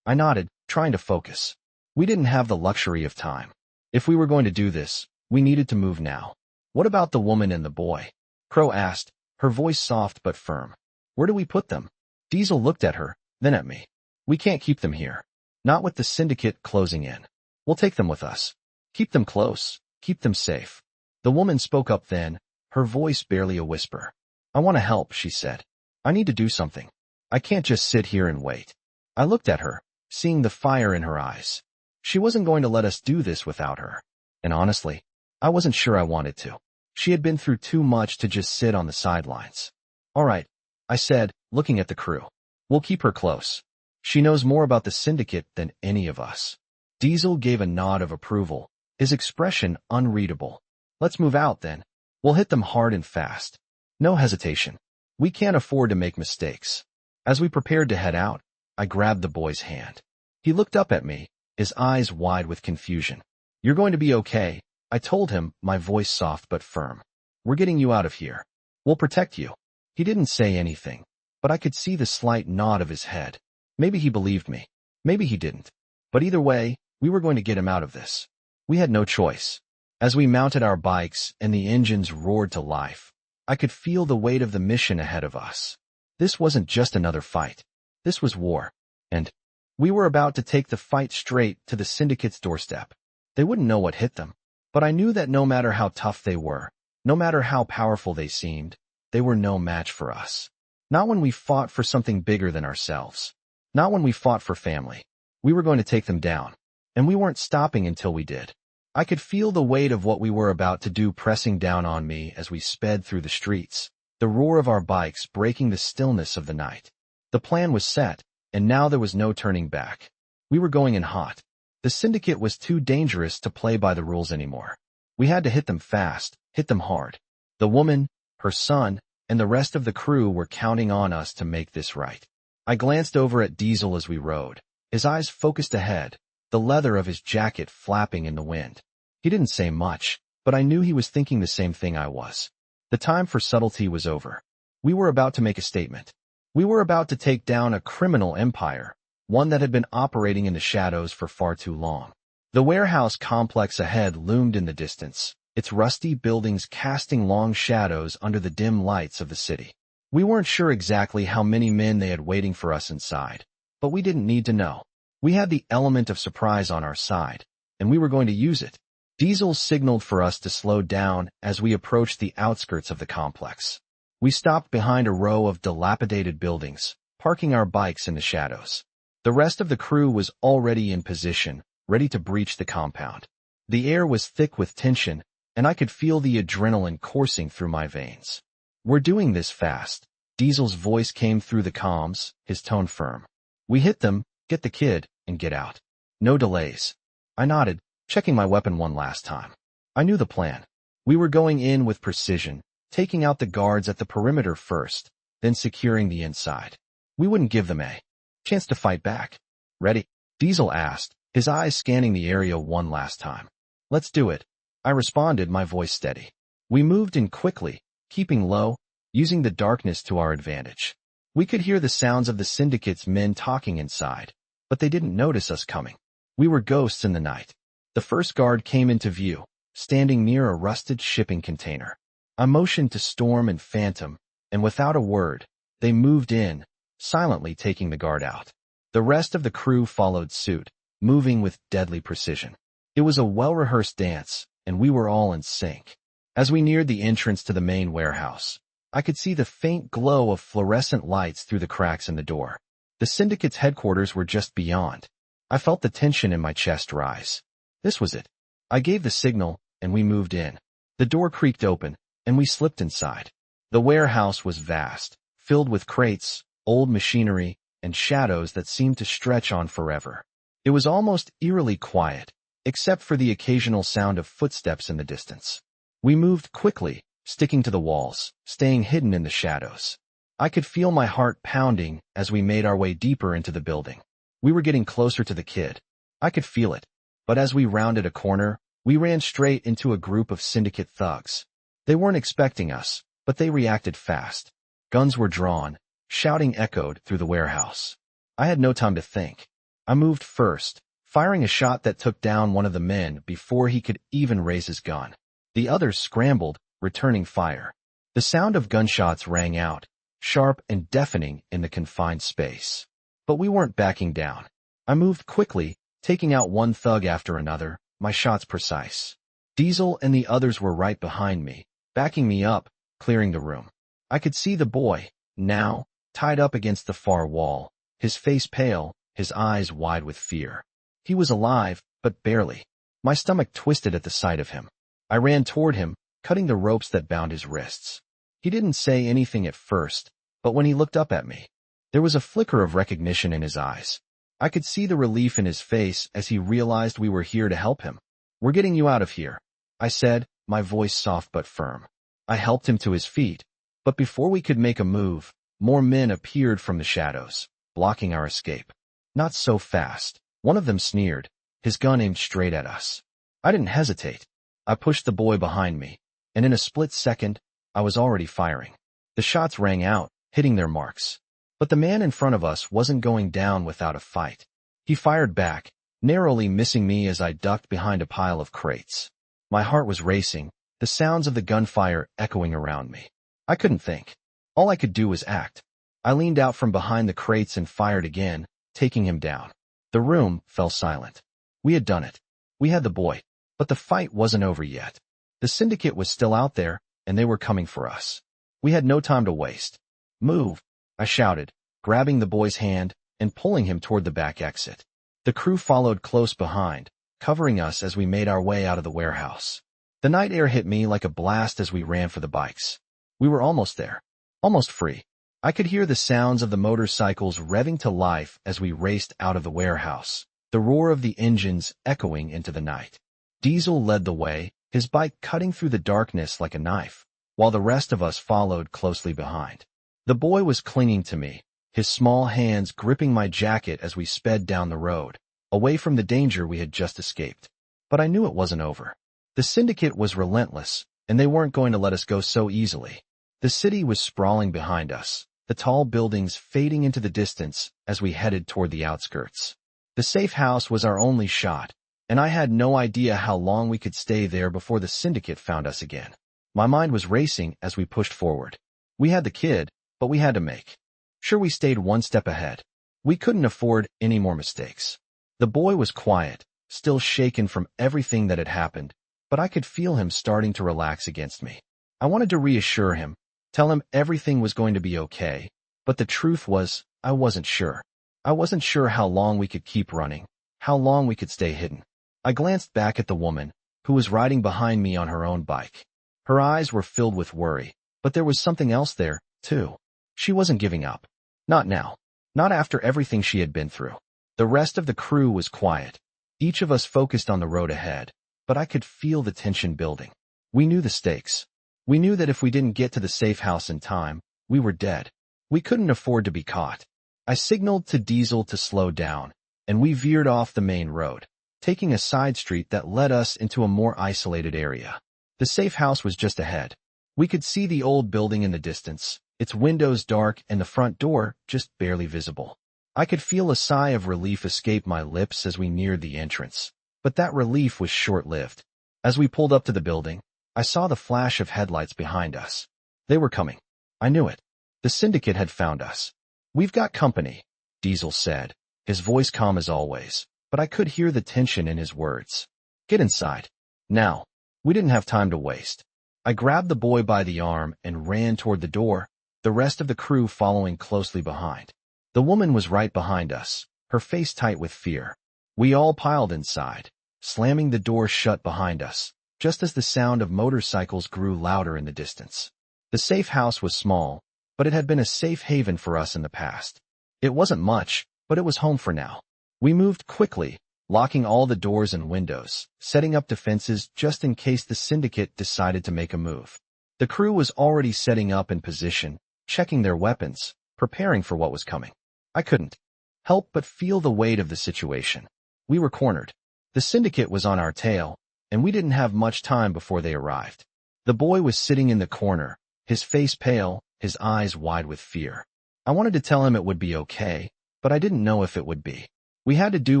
I nodded, trying to focus. We didn't have the luxury of time. If we were going to do this, we needed to move now. What about the woman and the boy? Crow asked, her voice soft but firm. Where do we put them? Diesel looked at her, then at me. We can't keep them here. Not with the Syndicate closing in. We'll take them with us. Keep them close. Keep them safe. The woman spoke up then, her voice barely a whisper. I want to help, she said. I need to do something. I can't just sit here and wait. I looked at her, seeing the fire in her eyes. She wasn't going to let us do this without her. And honestly, I wasn't sure I wanted to. She had been through too much to just sit on the sidelines. All right, I said, looking at the crew. We'll keep her close. She knows more about the Syndicate than any of us. Diesel gave a nod of approval, his expression unreadable. Let's move out then. We'll hit them hard and fast. No hesitation. We can't afford to make mistakes. As we prepared to head out, I grabbed the boy's hand. He looked up at me, his eyes wide with confusion. You're going to be okay, I told him, my voice soft but firm. We're getting you out of here. We'll protect you. He didn't say anything, but I could see the slight nod of his head. Maybe he believed me. Maybe he didn't. But either way, we were going to get him out of this. We had no choice. As we mounted our bikes and the engines roared to life, I could feel the weight of the mission ahead of us. This wasn't just another fight. This was war. And we were about to take the fight straight to the Syndicate's doorstep. They wouldn't know what hit them. But I knew that no matter how tough they were, no matter how powerful they seemed, they were no match for us. Not when we fought for something bigger than ourselves. Not when we fought for family. We were going to take them down. And we weren't stopping until we did. I could feel the weight of what we were about to do pressing down on me as we sped through the streets, the roar of our bikes breaking the stillness of the night. The plan was set, and now there was no turning back. We were going in hot. The Syndicate was too dangerous to play by the rules anymore. We had to hit them fast, hit them hard. The woman, her son, and the rest of the crew were counting on us to make this right. I glanced over at Diesel as we rode, his eyes focused ahead, the leather of his jacket flapping in the wind. He didn't say much, but I knew he was thinking the same thing I was. The time for subtlety was over. We were about to make a statement. We were about to take down a criminal empire, one that had been operating in the shadows for far too long. The warehouse complex ahead loomed in the distance, its rusty buildings casting long shadows under the dim lights of the city. We weren't sure exactly how many men they had waiting for us inside, but we didn't need to know. We had the element of surprise on our side, and we were going to use it. Diesel signaled for us to slow down as we approached the outskirts of the complex. We stopped behind a row of dilapidated buildings, parking our bikes in the shadows. The rest of the crew was already in position, ready to breach the compound. The air was thick with tension, and I could feel the adrenaline coursing through my veins. We're doing this fast. Diesel's voice came through the comms, his tone firm. We hit them, get the kid, and get out. No delays. I nodded, checking my weapon one last time. I knew the plan. We were going in with precision, taking out the guards at the perimeter first, then securing the inside. We wouldn't give them a chance to fight back. Ready? Diesel asked, his eyes scanning the area one last time. Let's do it. I responded, my voice steady. We moved in quickly, keeping low, using the darkness to our advantage. We could hear the sounds of the Syndicate's men talking inside, but they didn't notice us coming. We were ghosts in the night. The first guard came into view, standing near a rusted shipping container. I motioned to Storm and Phantom, and without a word, they moved in, silently taking the guard out. The rest of the crew followed suit, moving with deadly precision. It was a well-rehearsed dance, and we were all in sync. As we neared the entrance to the main warehouse, I could see the faint glow of fluorescent lights through the cracks in the door. The Syndicate's headquarters were just beyond. I felt the tension in my chest rise. This was it. I gave the signal, and we moved in. The door creaked open, and we slipped inside. The warehouse was vast, filled with crates, old machinery, and shadows that seemed to stretch on forever. It was almost eerily quiet, except for the occasional sound of footsteps in the distance. We moved quickly, sticking to the walls, staying hidden in the shadows. I could feel my heart pounding as we made our way deeper into the building. We were getting closer to the kid. I could feel it. But as we rounded a corner, we ran straight into a group of Syndicate thugs. They weren't expecting us, but they reacted fast. Guns were drawn, shouting echoed through the warehouse. I had no time to think. I moved first, firing a shot that took down one of the men before he could even raise his gun. The others scrambled, returning fire. The sound of gunshots rang out, sharp and deafening in the confined space. But we weren't backing down. I moved quickly, taking out one thug after another, my shots precise. Diesel and the others were right behind me, backing me up, clearing the room. I could see the boy, now, tied up against the far wall, his face pale, his eyes wide with fear. He was alive, but barely. My stomach twisted at the sight of him. I ran toward him, cutting the ropes that bound his wrists. He didn't say anything at first, but when he looked up at me, there was a flicker of recognition in his eyes. I could see the relief in his face as he realized we were here to help him. "We're getting you out of here," I said, my voice soft but firm. I helped him to his feet, but before we could make a move, more men appeared from the shadows, blocking our escape. "Not so fast," one of them sneered, his gun aimed straight at us. I didn't hesitate. I pushed the boy behind me, and in a split second, I was already firing. The shots rang out, hitting their marks. But the man in front of us wasn't going down without a fight. He fired back, narrowly missing me as I ducked behind a pile of crates. My heart was racing, the sounds of the gunfire echoing around me. I couldn't think. All I could do was act. I leaned out from behind the crates and fired again, taking him down. The room fell silent. We had done it. We had the boy. But the fight wasn't over yet. The Syndicate was still out there, and they were coming for us. We had no time to waste. "Move," I shouted, grabbing the boy's hand and pulling him toward the back exit. The crew followed close behind, covering us as we made our way out of the warehouse. The night air hit me like a blast as we ran for the bikes. We were almost there, almost free. I could hear the sounds of the motorcycles revving to life as we raced out of the warehouse, the roar of the engines echoing into the night. Diesel led the way, his bike cutting through the darkness like a knife, while the rest of us followed closely behind. The boy was clinging to me, his small hands gripping my jacket as we sped down the road, away from the danger we had just escaped. But I knew it wasn't over. The Syndicate was relentless, and they weren't going to let us go so easily. The city was sprawling behind us, the tall buildings fading into the distance as we headed toward the outskirts. The safe house was our only shot, and I had no idea how long we could stay there before the Syndicate found us again. My mind was racing as we pushed forward. We had the kid, but we had to make sure we stayed one step ahead. We couldn't afford any more mistakes. The boy was quiet, still shaken from everything that had happened, but I could feel him starting to relax against me. I wanted to reassure him, tell him everything was going to be okay, but the truth was, I wasn't sure. I wasn't sure how long we could keep running, how long we could stay hidden. I glanced back at the woman, who was riding behind me on her own bike. Her eyes were filled with worry, but there was something else there, too. She wasn't giving up. Not now. Not after everything she had been through. The rest of the crew was quiet. Each of us focused on the road ahead, but I could feel the tension building. We knew the stakes. We knew that if we didn't get to the safe house in time, we were dead. We couldn't afford to be caught. I signaled to Diesel to slow down, and we veered off the main road, taking a side street that led us into a more isolated area. The safe house was just ahead. We could see the old building in the distance, its windows dark and the front door just barely visible. I could feel a sigh of relief escape my lips as we neared the entrance, but that relief was short-lived. As we pulled up to the building, I saw the flash of headlights behind us. They were coming. I knew it. The Syndicate had found us. "We've got company," Diesel said, his voice calm as always, but I could hear the tension in his words. Get inside. Now. We didn't have time to waste. I grabbed the boy by the arm and ran toward the door, the rest of the crew following closely behind. The woman was right behind us, her face tight with fear. We all piled inside, slamming the door shut behind us, just as the sound of motorcycles grew louder in the distance. The safe house was small, but it had been a safe haven for us in the past. It wasn't much, but it was home for now. We moved quickly, locking all the doors and windows, setting up defenses just in case the Syndicate decided to make a move. The crew was already setting up in position, checking their weapons, preparing for what was coming. I couldn't help but feel the weight of the situation. We were cornered. The Syndicate was on our tail, and we didn't have much time before they arrived. The boy was sitting in the corner, his face pale, his eyes wide with fear. I wanted to tell him it would be okay, but I didn't know if it would be. We had to do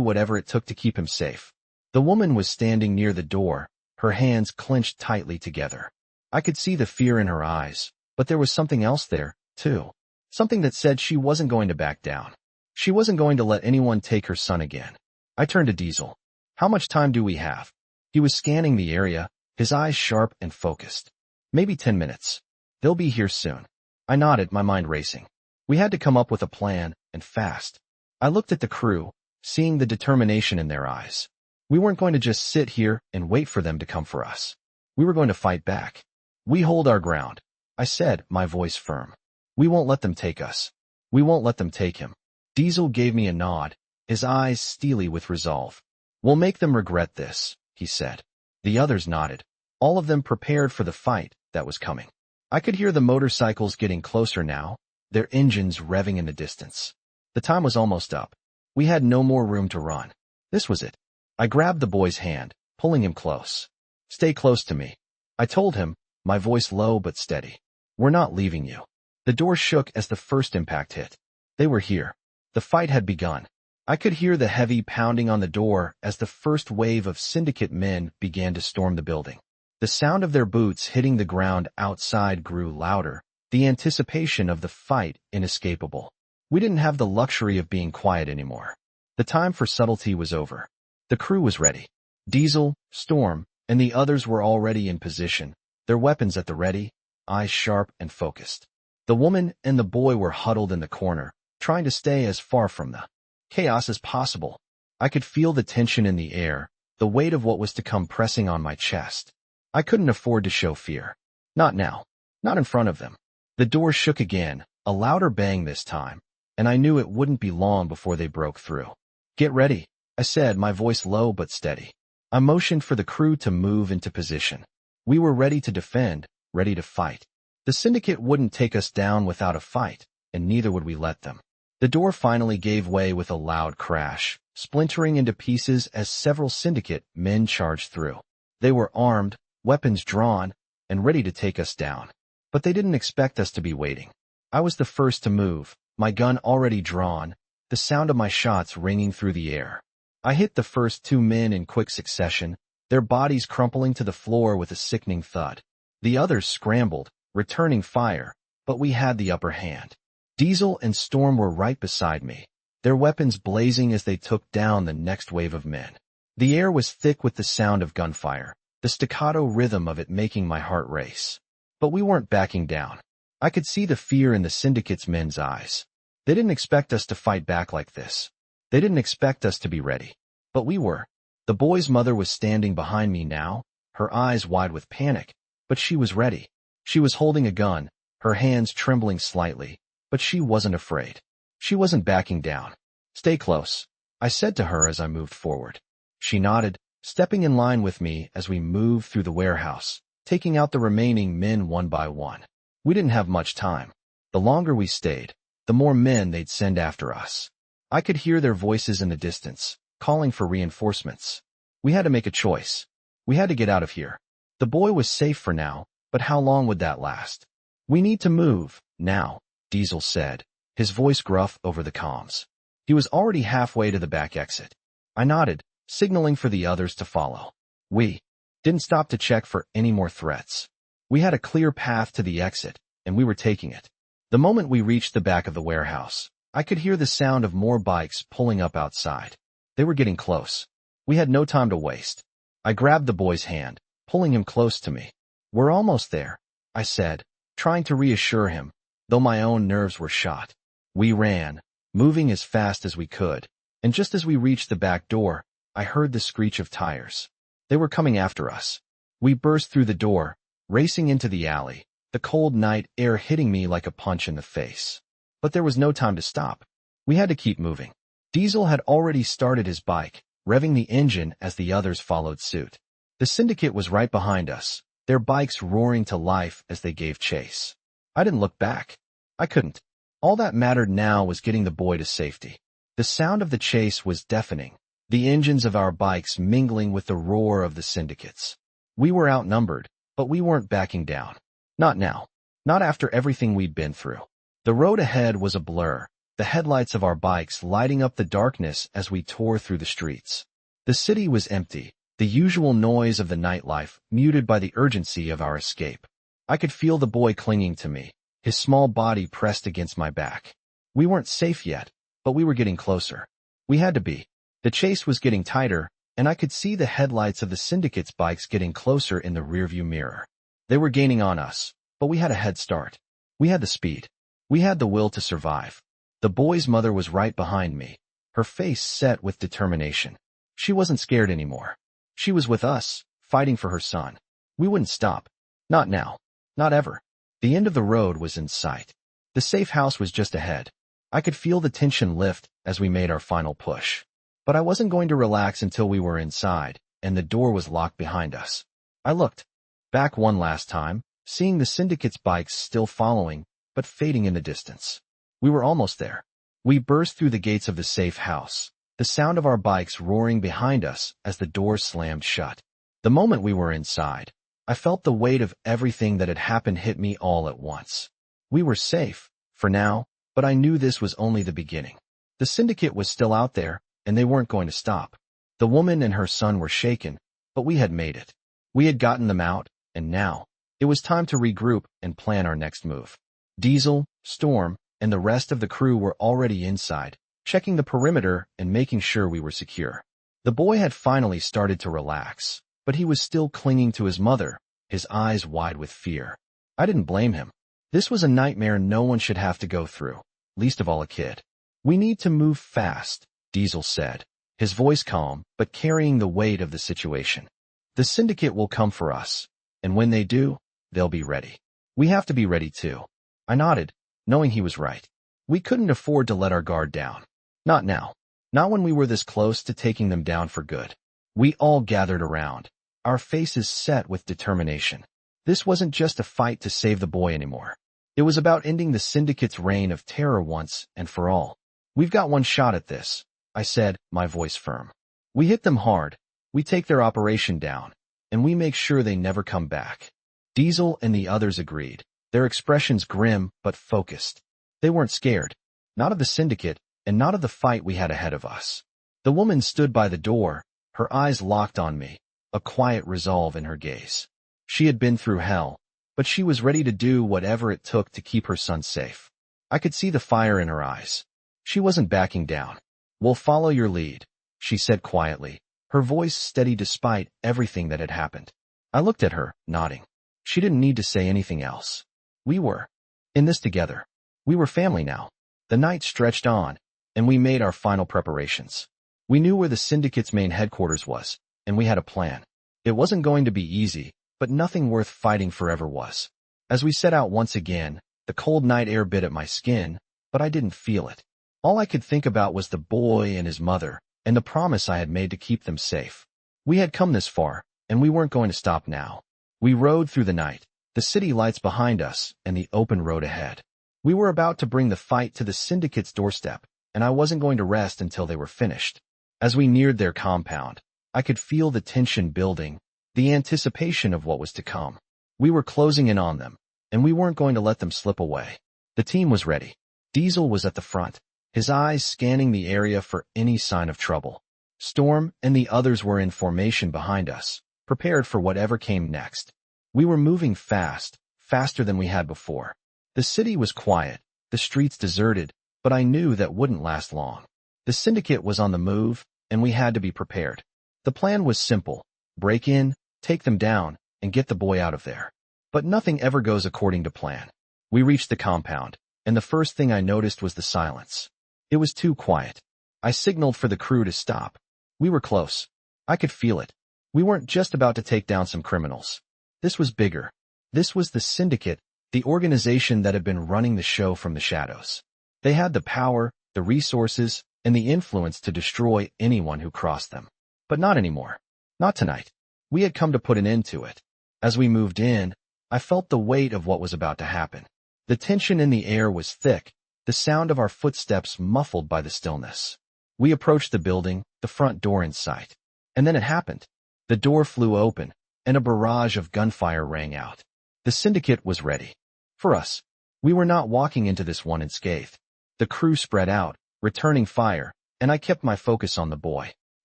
whatever it took to keep him safe. The woman was standing near the door, her hands clenched tightly together. I could see the fear in her eyes, but there was something else there, too. Something that said she wasn't going to back down. She wasn't going to let anyone take her son again. I turned to Diesel. How much time do we have? He was scanning the area, his eyes sharp and focused. Maybe 10 minutes. They'll be here soon. I nodded, my mind racing. We had to come up with a plan, and fast. I looked at the crew, seeing the determination in their eyes. We weren't going to just sit here and wait for them to come for us. We were going to fight back. We hold our ground, I said, my voice firm. We won't let them take us. We won't let them take him. Diesel gave me a nod, his eyes steely with resolve. We'll make them regret this, he said. The others nodded, all of them prepared for the fight that was coming. I could hear the motorcycles getting closer now, their engines revving in the distance. The time was almost up. We had no more room to run. This was it. I grabbed the boy's hand, pulling him close. Stay close to me. I told him, my voice low but steady. We're not leaving you. The door shook as the first impact hit. They were here. The fight had begun. I could hear the heavy pounding on the door as the first wave of Syndicate men began to storm the building. The sound of their boots hitting the ground outside grew louder, the anticipation of the fight inescapable. We didn't have the luxury of being quiet anymore. The time for subtlety was over. The crew was ready. Diesel, Storm, and the others were already in position, their weapons at the ready, eyes sharp and focused. The woman and the boy were huddled in the corner, trying to stay as far from the chaos as possible. I could feel the tension in the air, the weight of what was to come pressing on my chest. I couldn't afford to show fear. Not now. Not in front of them. The door shook again, a louder bang this time, and I knew it wouldn't be long before they broke through. Get ready, I said, my voice low but steady. I motioned for the crew to move into position. We were ready to defend, ready to fight. The Syndicate wouldn't take us down without a fight, and neither would we let them. The door finally gave way with a loud crash, splintering into pieces as several Syndicate men charged through. They were armed, weapons drawn, and ready to take us down. But they didn't expect us to be waiting. I was the first to move, my gun already drawn, the sound of my shots ringing through the air. I hit the first two men in quick succession, their bodies crumpling to the floor with a sickening thud. The others scrambled, returning fire, but we had the upper hand. Diesel and Storm were right beside me, their weapons blazing as they took down the next wave of men. The air was thick with the sound of gunfire, the staccato rhythm of it making my heart race. But we weren't backing down. I could see the fear in the Syndicate's men's eyes. They didn't expect us to fight back like this. They didn't expect us to be ready. But we were. The boy's mother was standing behind me now, her eyes wide with panic, but she was ready. She was holding a gun, her hands trembling slightly, but she wasn't afraid. She wasn't backing down. Stay close, I said to her as I moved forward. She nodded, stepping in line with me as we moved through the warehouse, taking out the remaining men one by one. We didn't have much time. The longer we stayed, the more men they'd send after us. I could hear their voices in the distance, calling for reinforcements. We had to make a choice. We had to get out of here. The boy was safe for now, but how long would that last? We need to move, now, Diesel said, his voice gruff over the comms. He was already halfway to the back exit. I nodded, signaling for the others to follow. We didn't stop to check for any more threats. We had a clear path to the exit, and we were taking it. The moment we reached the back of the warehouse, I could hear the sound of more bikes pulling up outside. They were getting close. We had no time to waste. I grabbed the boy's hand, pulling him close to me. "We're almost there," I said, trying to reassure him, though my own nerves were shot. We ran, moving as fast as we could, and just as we reached the back door, I heard the screech of tires. They were coming after us. We burst through the door, racing into the alley, the cold night air hitting me like a punch in the face. But there was no time to stop. We had to keep moving. Diesel had already started his bike, revving the engine as the others followed suit. The Syndicate was right behind us, their bikes roaring to life as they gave chase. I didn't look back. I couldn't. All that mattered now was getting the boy to safety. The sound of the chase was deafening, the engines of our bikes mingling with the roar of the Syndicates. We were outnumbered, but we weren't backing down. Not now. Not after everything we'd been through. The road ahead was a blur, the headlights of our bikes lighting up the darkness as we tore through the streets. The city was empty, the usual noise of the nightlife muted by the urgency of our escape. I could feel the boy clinging to me, his small body pressed against my back. We weren't safe yet, but we were getting closer. We had to be. The chase was getting tighter, and I could see the headlights of the Syndicate's bikes getting closer in the rearview mirror. They were gaining on us, but we had a head start. We had the speed. We had the will to survive. The boy's mother was right behind me, her face set with determination. She wasn't scared anymore. She was with us, fighting for her son. We wouldn't stop. Not now. Not ever. The end of the road was in sight. The safe house was just ahead. I could feel the tension lift as we made our final push. But I wasn't going to relax until we were inside, and the door was locked behind us. I looked back one last time, seeing the Syndicate's bikes still following, but fading in the distance. We were almost there. We burst through the gates of the safe house, the sound of our bikes roaring behind us as the door slammed shut. The moment we were inside, I felt the weight of everything that had happened hit me all at once. We were safe, for now, but I knew this was only the beginning. The Syndicate was still out there, and they weren't going to stop. The woman and her son were shaken, but we had made it. We had gotten them out, and now, it was time to regroup and plan our next move. Diesel, Storm, and the rest of the crew were already inside, checking the perimeter and making sure we were secure. The boy had finally started to relax, but he was still clinging to his mother, his eyes wide with fear. I didn't blame him. This was a nightmare no one should have to go through, least of all a kid. "We need to move fast," Diesel said, his voice calm but carrying the weight of the situation. "The Syndicate will come for us, and when they do, they'll be ready. We have to be ready too." I nodded, knowing he was right. We couldn't afford to let our guard down. Not now. Not when we were this close to taking them down for good. We all gathered around, our faces set with determination. This wasn't just a fight to save the boy anymore. It was about ending the Syndicate's reign of terror once and for all. "We've got one shot at this," I said, my voice firm. "We hit them hard, we take their operation down, and we make sure they never come back." Diesel and the others agreed, their expressions grim but focused. They weren't scared, not of the Syndicate, and not of the fight we had ahead of us. The woman stood by the door, her eyes locked on me, a quiet resolve in her gaze. She had been through hell, but she was ready to do whatever it took to keep her son safe. I could see the fire in her eyes. She wasn't backing down. "We'll follow your lead," she said quietly, her voice steady despite everything that had happened. I looked at her, nodding. She didn't need to say anything else. We were in this together. We were family now. The night stretched on, and we made our final preparations. We knew where the Syndicate's main headquarters was, and we had a plan. It wasn't going to be easy, but nothing worth fighting forever was. As we set out once again, the cold night air bit at my skin, but I didn't feel it. All I could think about was the boy and his mother, and the promise I had made to keep them safe. We had come this far, and we weren't going to stop now. We rode through the night, the city lights behind us and the open road ahead. We were about to bring the fight to the Syndicate's doorstep, and I wasn't going to rest until they were finished. As we neared their compound, I could feel the tension building, the anticipation of what was to come. We were closing in on them, and we weren't going to let them slip away. The team was ready. Diesel was at the front, his eyes scanning the area for any sign of trouble. Storm and the others were in formation behind us, prepared for whatever came next. We were moving fast, faster than we had before. The city was quiet, the streets deserted, but I knew that wouldn't last long. The Syndicate was on the move, and we had to be prepared. The plan was simple: break in, take them down, and get the boy out of there. But nothing ever goes according to plan. We reached the compound, and the first thing I noticed was the silence. It was too quiet. I signaled for the crew to stop. We were close. I could feel it. We weren't just about to take down some criminals. This was bigger. This was the Syndicate, the organization that had been running the show from the shadows. They had the power, the resources, and the influence to destroy anyone who crossed them. But not anymore. Not tonight. We had come to put an end to it. As we moved in, I felt the weight of what was about to happen. The tension in the air was thick, the sound of our footsteps muffled by the stillness. We approached the building, the front door in sight. And then it happened. The door flew open, and a barrage of gunfire rang out. The Syndicate was ready. For us. We were not walking into this one unscathed. The crew spread out, returning fire, and I kept my focus on the boy.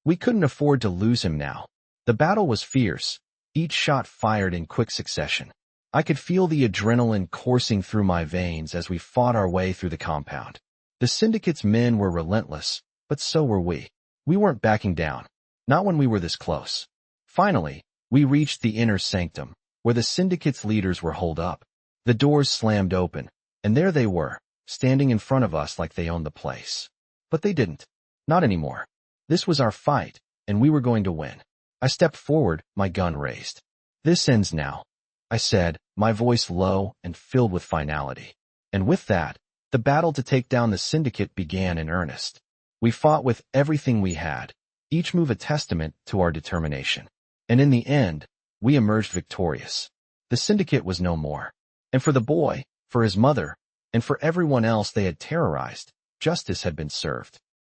We couldn't afford to lose him now. The battle was fierce, each shot fired in quick succession. I could feel the adrenaline coursing through my veins as we fought our way through the compound. The Syndicate's men were relentless, but so were we. We weren't backing down. Not when we were this close. Finally, we reached the inner sanctum, where the Syndicate's leaders were holed up. The doors slammed open, and there they were, standing in front of us like they owned the place. But they didn't. Not anymore. This was our fight, and we were going to win. I stepped forward, my gun raised. "This ends now," I said, my voice low and filled with finality. And with that, the battle to take down the Syndicate began in earnest. We fought with everything we had, each move a testament to our determination. And in the end, we emerged victorious. The Syndicate was no more. And for the boy, for his mother, and for everyone else they had terrorized, justice had been served.